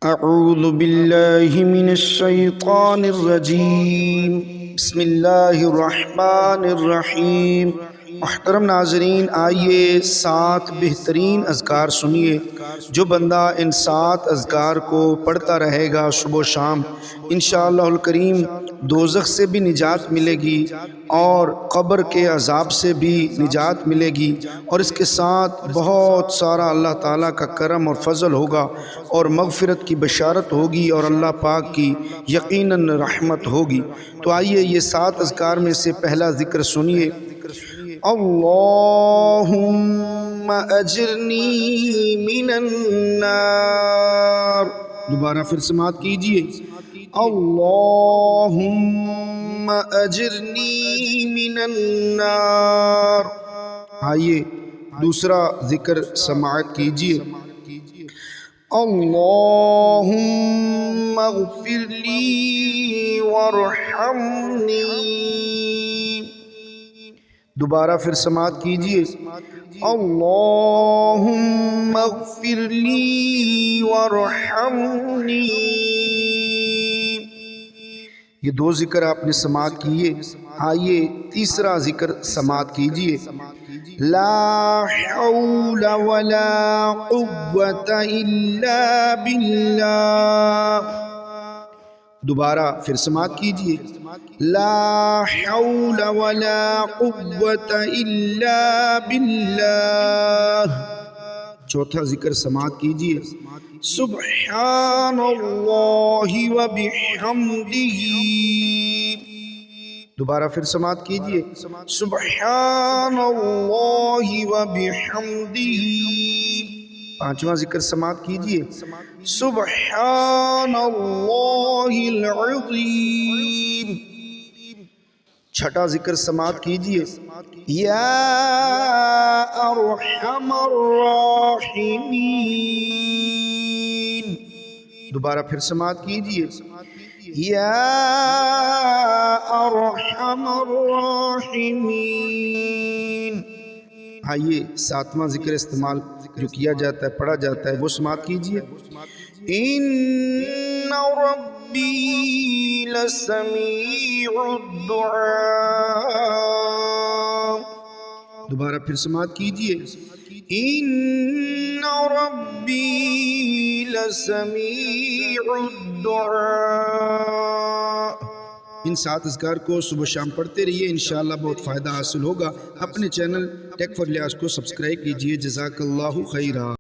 اعوذ باللہ من الشیطان الرجیم بسم اللہ الرحمن الرحیم۔ محترم ناظرین، آئیے 7 بہترین اذکار سنیے۔ جو بندہ ان 7 اذکار کو پڑھتا رہے گا صبح و شام، انشاءاللہ الکریم دوزخ سے بھی نجات ملے گی اور قبر کے عذاب سے بھی نجات ملے گی، اور اس کے ساتھ بہت سارا اللہ تعالیٰ کا کرم اور فضل ہوگا اور مغفرت کی بشارت ہوگی اور اللہ پاک کی یقیناً رحمت ہوگی۔ تو آئیے یہ 7 اذکار میں سے پہلا ذکر سنیے۔ اللہم اجرنی من النار، دوبارہ پھر سماعت کیجئے۔ اللہم اجرنی من النار۔ آئیے دوسرا ذکر سماعت کیجئے۔ اللہم اغفر لی وارحمنی، دوبارہ پھر سماعت کیجئے۔ اللہم اغفر لی وارحمنی۔ یہ 2 ذکر آپ نے سماعت کیے۔ آئیے تیسرا ذکر سماعت کیجئے۔ لا حول ولا قوة الا باللہ، دوبارہ پھر سماعت کیجئے۔ لا حول ولا قوة الا باللہ، چوتھا ذکر سماعت کیجئے۔ سبحان اللہ وبحمدہ، دوبارہ پھر سماعت کیجئے۔ سبحان اللہ وبحمدہ، پانچواں ذکر سماعت کیجئے۔ سبحان اللہ العظیم، چھٹا ذکر سماعت کیجئے۔ یا ارحم الراحمین، دوبارہ پھر سماعت کیجئے۔ یا ارحم الراحمین۔ آئیے 7واں ذکر استعمال جو کیا جاتا ہے، پڑھا جاتا ہے، وہ سماعت کیجئے۔ ان ربی لسمیع الدعاء، دوبارہ پھر سماعت کیجئے۔ ان ربی لسمیع الدعاء۔ ان 7 اذکار کو صبح شام پڑھتے رہیے، انشاءاللہ بہت فائدہ حاصل ہوگا۔ اپنے چینل ٹیک فار الیاس کو سبسکرائب کیجئے۔ جزاک اللہ خیرہ۔